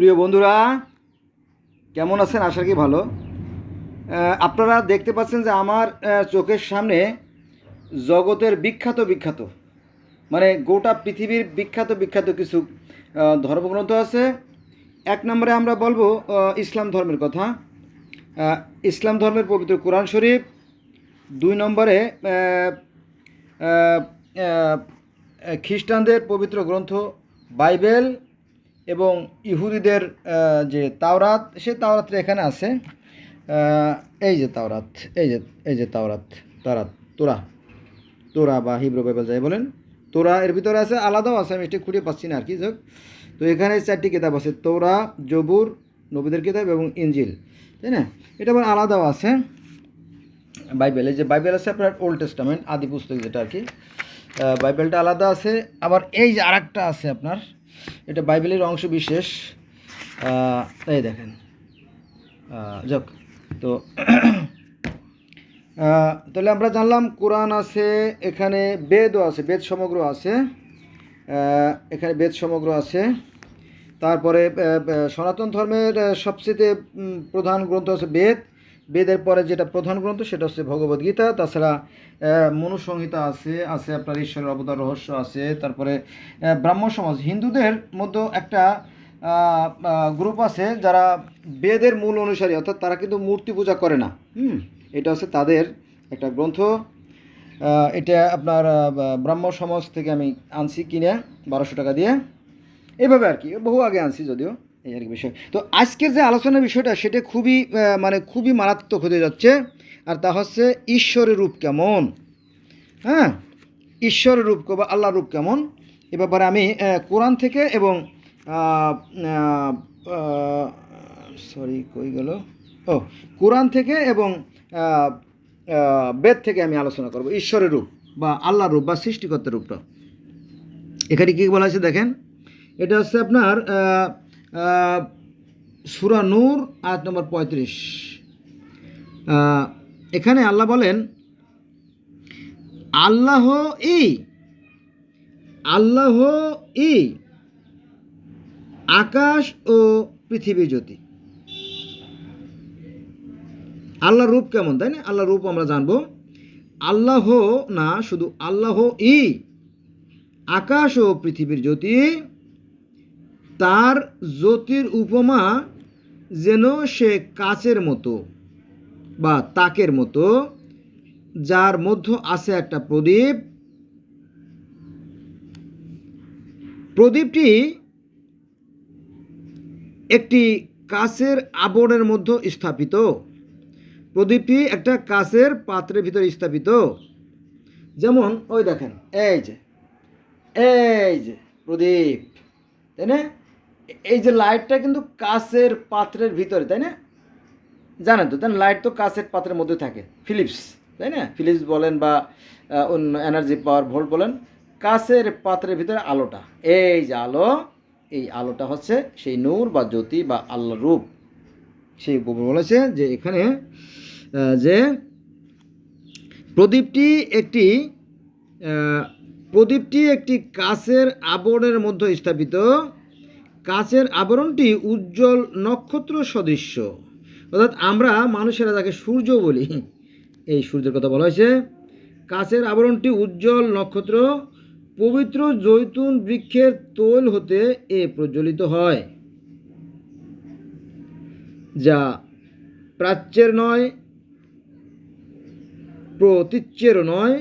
প্রিয় বন্ধুরা, কেমন আছেন? আশা করি ভালো। আপনারা দেখতে পাচ্ছেন যে আমার চোখের সামনে জগতের বিখ্যাত বিখ্যাত মানে গোটা পৃথিবীর বিখ্যাত বিখ্যাত কিছু ধর্মগ্রন্থ আছে। এক নম্বরে আমরা বলবো ইসলাম ধর্মের কথা। ইসলাম ধর্মের পবিত্র কোরআন শরীফ। দুই নম্বরে খ্রিস্টানদের পবিত্র গ্রন্থ বাইবেল এবং ইহুদিদের যে তাওরাত, সে তাওরাতটা এখানে আছে। এই যে তাওরাত, এই যে তাওরাত, তোরা তোরা বা হিব্রু বাইবেল যাই বলেন, তোরা এর ভিতরে আছে, আলাদাও আছে, আমি এটা খুঁজে পাচ্ছি না আর কি। যাক, তো এখানে 4টি কিতাব আছে: তোরা, জবুর, নবীদের কিতাব এবং ইনজিল, তাই না? এটা আবার আলাদাও আছে। বাইবেল, এই যে বাইবেল আছে আপনার ওল্ড টেস্টামেন্ট, আদি পুস্তক যেটা আর কি, বাইবেলটা আলাদা আছে। আবার এই যে আরেকটা আছে আপনার, এটা বাইবেলের অংশ বিশেষ, এই দেখেন। যাক, তো তাহলে আমরা জানলাম কোরআন আছে, এখানে বেদও আছে, বেদ সমগ্র আছে, এখানে বেদ সমগ্র আছে। তারপরে সনাতন ধর্মের সবচেয়ে প্রধান গ্রন্থ আছে বেদ। বেদের পরে যেটা প্রধান গ্রন্থ সেটা হচ্ছে ভগবদ্গীতা। তাছাড়া মনুসংহিতা আছে, আছে আপনার ঈশ্বরের অবতার রহস্য আছে। তারপরে ব্রাহ্ম সমাজ, হিন্দুদের মধ্যে একটা গ্রুপ আছে যারা বেদের মূল অনুসারী, অর্থাৎ তারা কিন্তু মূর্তি পূজা করে না। এটা হচ্ছে তাদের একটা গ্রন্থ। এটা আপনার ব্রাহ্ম সমাজ থেকে আমি আনছি কিনে 1200 টাকা দিয়ে, এইভাবে আর কি, বহু আগে আনছি যদিও, এই আর কি বিষয়। তো আজকের যে আলোচনার বিষয়টা সেটা খুবই মারাত্মক হতে যাচ্ছে, আর তা হচ্ছে ঈশ্বরের রূপ কেমন। হ্যাঁ, ঈশ্বরের রূপ বা আল্লাহর রূপ কেমন, এ ব্যাপারে আমি কোরআন থেকে এবং কই গেল, কোরআন থেকে এবং বেদ থেকে আমি আলোচনা করব ঈশ্বরের রূপ বা আল্লাহর রূপ বা সৃষ্টিকর্তার রূপটা। এখানে কী বলা হয়েছে দেখেন, এটা হচ্ছে আপনার সূরা নূর আয়াত নম্বর 35। এখানে আল্লাহ বলেন, আল্লাহ আকাশ ও পৃথিবী জ্যোতি। আল্লাহর রূপ কেমন, তাই না? আল্লাহর রূপ আমরা জানবো। আল্লাহ না, শুধু আল্লাহ আকাশ ও পৃথিবীর জ্যোতি, তার জ্যোতির উপমা যেন সে কাচের মতো বা তাকের মতো, যার মধ্যে আছে একটা প্রদীপ। প্রদীপটি একটি কাচের আবরণের মধ্যে স্থাপিত। প্রদীপটি একটা কাচের পাত্রের ভিতরে স্থাপিত। যেমন ওই দেখেন, এই যে প্রদীপ, তাই না? এই যে লাইটটা কিন্তু কাচের পাত্রের ভিতরে, তাই না? জানেন তো, তাই না? লাইট তো কাচের পাত্রের মধ্যে থাকে, ফিলিপস, তাই না? ফিলিপস বলেন বা অন্য এনার্জি পাওয়ার ভোল্ট বলেন, কাচের পাত্রের ভিতরে আলোটা, এই যে আলো, এই আলোটা হচ্ছে সেই নূর বা জ্যোতি বা আল্লাহর রূপ। সেই বলেছে যে এখানে যে প্রদীপটি একটি কাচের আবরণের মধ্যে স্থাপিত। কাচের আবরণটি উজ্জ্বল নক্ষত্র সদৃশ্য, অর্থাৎ আমরা মানুষেরা যাকে সূর্য বলি, এই সূর্যের কথা বলা হয়েছে। কাচের আবরণটি উজ্জ্বল নক্ষত্র, পবিত্র জৈতুন বৃক্ষের তৈল হতে প্রজ্বলিত হয়, যা প্রাচ্যের নয়, প্রতীচ্যেরও নয়।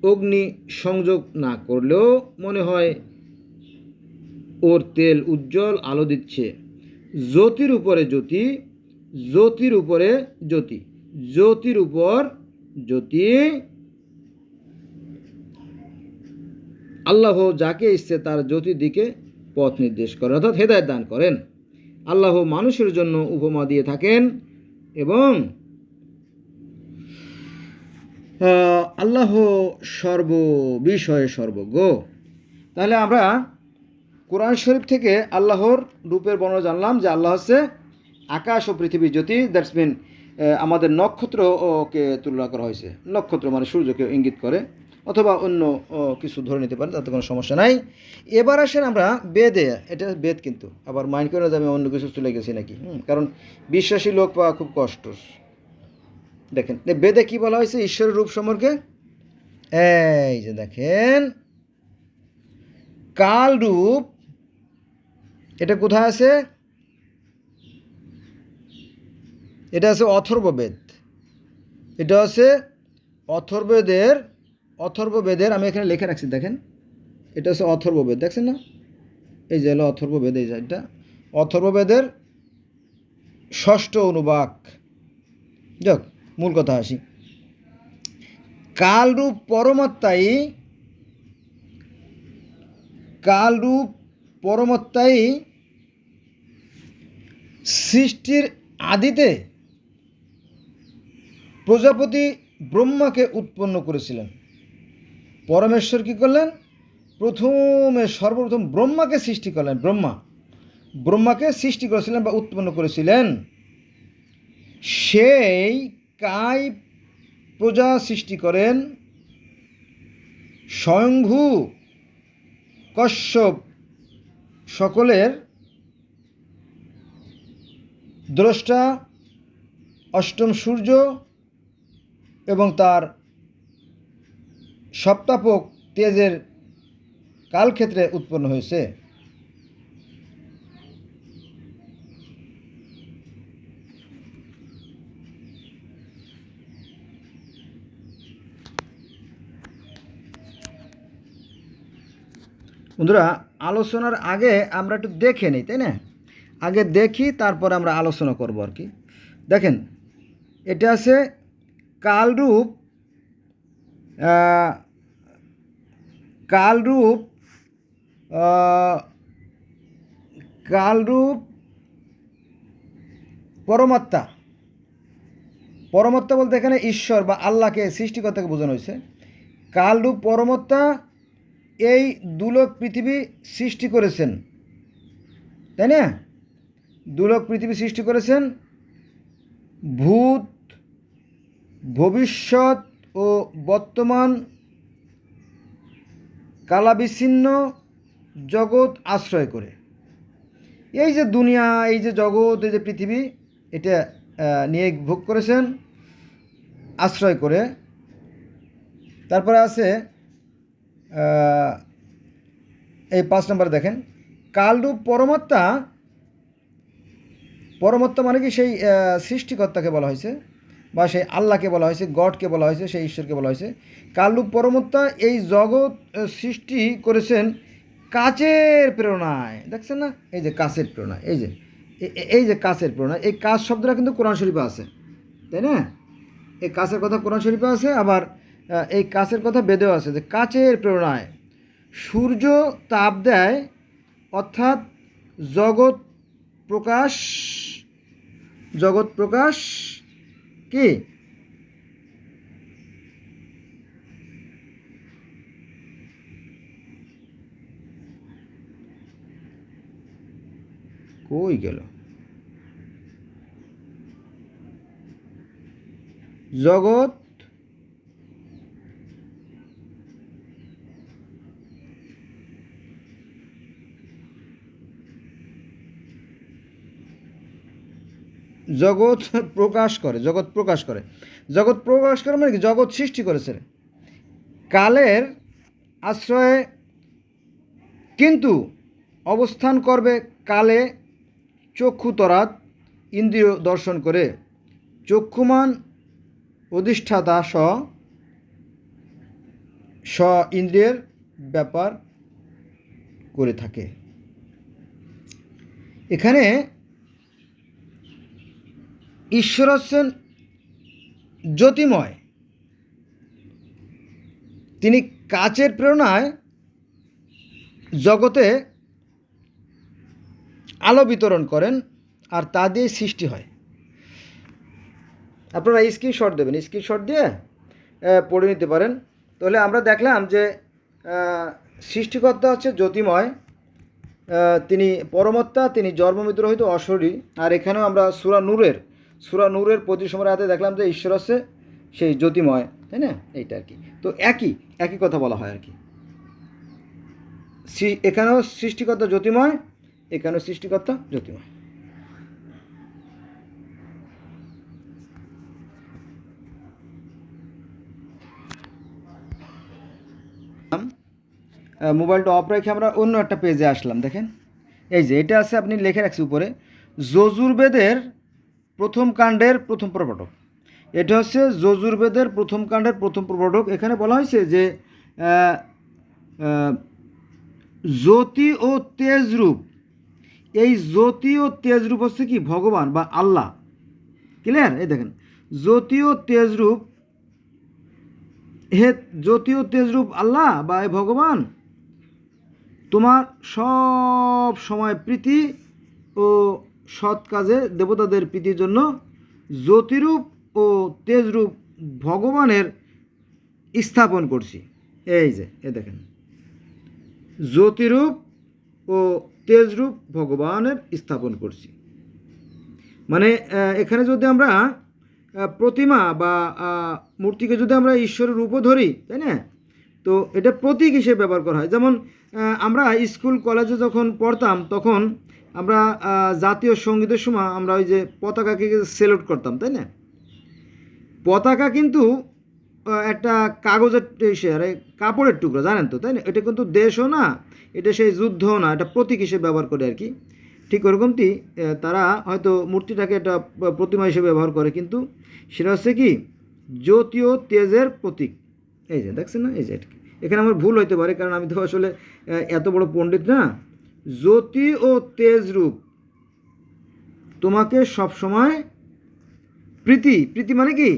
অগ্নি সংযোগ না করলেও মনে হয় ওর তেল উজ্জ্বল আলো দিচ্ছে। জ্যোতির উপরে জ্যোতি, জ্যোতির উপরে জ্যোতি, জ্যোতির উপর জ্যোতি। আল্লাহ যাকে ইচ্ছে তার জ্যোতির দিকে পথ নির্দেশ করেন, অর্থাৎ হেদায়েত দান করেন। আল্লাহ মানুষের জন্য উপমা দিয়ে থাকেন এবং আল্লাহ সর্ববিষয়ে সর্বজ্ঞ। তাহলে আমরা কোরআন শরীফ থেকে আল্লাহর রূপের বর্ণনা জানলাম যে আল্লাহ হচ্ছে আকাশ ও পৃথিবীর জ্যোতি। দ্যাটস মিন আমাদের নক্ষত্রকে তুলনা করা হয়েছে, নক্ষত্র মানে সূর্যকে ইঙ্গিত করে, অথবা অন্য কিছু ধরে নিতে পারেন, তাতে কোনো সমস্যা নাই। এবার আসেন আমরা বেদে, এটা বেদ কিন্তু আবার মাইন্ড করে যাবে অন্য কিছু চলে গেছি নাকি, কারণ বিশ্বাসী লোক পাওয়া খুব কষ্ট। দেখেন বেদে কি বলা হয়েছে ঈশ্বরের রূপ সম্পর্কে, এই যে দেখেন কাল রূপ, এটা কোথায় আছে, এটা আছে অথর্ববেদ, এটা আছে অথর্ববেদের আমি এখানে লিখে রাখছি, দেখেন এটা হচ্ছে অথর্ববেদ, দেখছেন না, এই যে হলো অথর্ববেদ, এই যে এটা অথর্ববেদের 6ষ্ঠ অনুবাক। যাক মূল কথা আসি, কালরূপ পরমাত্মাই সৃষ্টির আদিতে প্রজাপতি ব্রহ্মাকে উৎপন্ন করেছিলেন। পরমেশ্বর কি করলেন, সর্বপ্রথম ব্রহ্মাকে সৃষ্টি করলেন, ব্রহ্মাকে সৃষ্টি করেছিলেন বা উৎপন্ন করেছিলেন। সেই কাই প্রজা সৃষ্টি করেন স্বয়ংভূ কশ্যপ, সকলের দ্রষ্টা, অষ্টম সূর্য এবং তার সপ্তাপক তেজের কালক্ষেত্রে উৎপন্ন হয়েছে। বন্ধুরা আলোচনার আগে আমরা একটু দেখে নিই, তাই না, আগে দেখি তারপর আমরা আলোচনা করব আর কি। দেখেন এটা আছে কালরূপ, পরমাত্মা বলতে এখানে ঈশ্বর বা আল্লাহকে, সৃষ্টিকর্তাকে বোঝানো হয়েছে। কালরূপ পরমাত্মা এই দুলোক পৃথিবী সৃষ্টি করেছেন, তাই না, দুলোক পৃথিবী সৃষ্টি করেছেন। ভূত, ভবিষ্যৎ ও বর্তমান কালাবিচ্ছিন্ন জগৎ আশ্রয় করে, এই যে দুনিয়া, এই যে জগৎ, এই যে পৃথিবী, এটা নিয়ে ভোগ করেছেন আশ্রয় করে। তারপরে আছে এই 5 নম্বরে দেখেন কালরূপ পরমাত্মা মানে কি সেই সৃষ্টিকর্তাকে বলা হয়েছে বা সেই আল্লাহকে বলা হয়েছে, গডকে বলা হয়েছে, সেই ঈশ্বরকে বলা হয়েছে। কালরূপ পরমাত্মা এই জগৎ সৃষ্টি করেছেন কাচের প্রেরণায়, দেখছেন না, এই যে কাচের প্রেরণা, এই যে কাচের প্রেরণা, এই কাচ শব্দটা কিন্তু কোরআন শরীফে আছে, তাই না, এই কাচের কথা কোরআন শরীফে আছে, আবার এই কাচের কথা বেদেও আছে, যে কাচের প্রেরণায় সূর্য তাপ দেয়, অর্থাৎ জগৎ প্রকাশ কি কই গেল, জগৎ প্রকাশ করে, মানে কি, জগৎ সৃষ্টি করেছে কালের আশ্রয়ে, কিন্তু অবস্থান করবে কালে চক্ষু তরাত ইন্দ্রিয় দর্শন করে, চক্ষুমান অধিষ্ঠাতা স্ব ইন্দ্রিয়ের ব্যাপার করে থাকে। এখানে ঈশ্বর হচ্ছেন জ্যোতিময়, তিনি কাচের প্রেরণায় জগতে আলো বিতরণ করেন, আর তা দিয়ে সৃষ্টি হয়। আপনারা স্ক্রিনশট দেবেন, স্ক্রিনশট দিয়ে পড়ে নিতে পারেন। তাহলে আমরা দেখলাম যে সৃষ্টিকর্তা হচ্ছে জ্যোতিময়, তিনি পরমাত্মা, তিনি জন্মমৃত্যু রহিত অশরীরী। আর এখানেও আমরা সূরা নূরের 25 নম্বর আয়াতে দেখলাম যে ঈশ্বর হচ্ছে সেই জ্যোতিময়। তাই না? এইটা আর কি। তো একই একই কথা বলা হয় আর কি। এখানেও সৃষ্টিকর্তা জ্যোতির্ময়, এখানেও সৃষ্টিকর্তা জ্যোতির্ময়। মোবাইলটা অফ রেখে আমরা অন্য একটা পেজে আসলাম। দেখেন এই যে এটা আছে, আপনি লিখে রাখছি উপরে, যজুর্বেদের প্রথম কাণ্ডের প্রথম প্রবর্তক। এটা হচ্ছে যজুর্বেদের প্রথম কাণ্ডের প্রথম প্রবর্তক। এখানে বলা হয়েছে যে জ্যোতি ও তেজরূপ, এই জ্যোতি ও তেজরূপ হচ্ছে কি ভগবান বা আল্লাহ। ক্লিয়ার? এই দেখেন, জ্যোতি ও তেজরূপ, হে জ্যোতি ও তেজরূপ আল্লাহ বা এই ভগবান, তোমার সব সময় প্রীতি ও সৎ কাজে দেবতাদের প্রীতির জন্য জ্যোতিরূপ ও তেজরূপ ভগবানের স্থাপন করছি। এই যে এ দেখেন, জ্যোতিরূপ ও তেজরূপ ভগবানের স্থাপন করছি। মানে এখানে যদি আমরা প্রতিমা বা মূর্তিকে যদি আমরা ঈশ্বরের রূপও ধরি, তাই না, তো এটা প্রতীক হিসেবে ব্যবহার করা হয়। যেমন আমরা স্কুল কলেজে যখন পড়তাম তখন আমরা জাতীয় সঙ্গীতের সময় আমরা ওই যে পতাকাকে সেলুট করতাম, তাই না? পতাকা কিন্তু একটা কাগজের আরে কাপড়ের টুকরো, জানেন তো, তাই না? এটা কিন্তু দেশও না, এটা সেই যুদ্ধও না, এটা প্রতীক হিসেবে ব্যবহার করে আর কি। ঠিক ওরকমটি তারা হয়তো মূর্তিটাকে একটা প্রতিমা হিসেবে ব্যবহার করে, কিন্তু সেটা হচ্ছে কি জ্যোতি ও তেজের প্রতীক। এই যে দেখছেন না, এই যে এখানে আমার ভুল হইতে পারে, কারণ আমি তো আসলে এত বড় পণ্ডিত না। জ্যোতি ও তেজ রূপ তোমাকে সবসময় প্রীতি, প্রীতি মানে কি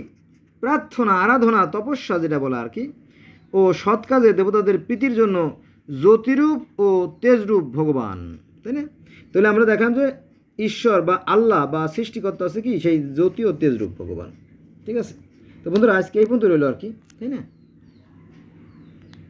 প্রার্থনা, আরাধনা, তপস্যা যেটা বলা আর কি, ও সৎ কাজে দেবতাদের প্রীতির জন্য জ্যোতিরূপ ও তেজরূপ ভগবান, তাই না? তাহলে আমরা দেখলাম যে ঈশ্বর বা আল্লাহ বা সৃষ্টিকর্তা আছে কি সেই জ্যোতি ও তেজরূপ ভগবান। ঠিক আছে? তো বন্ধুরা আজকে এই পর্যন্ত রইল আর কি, তাই না?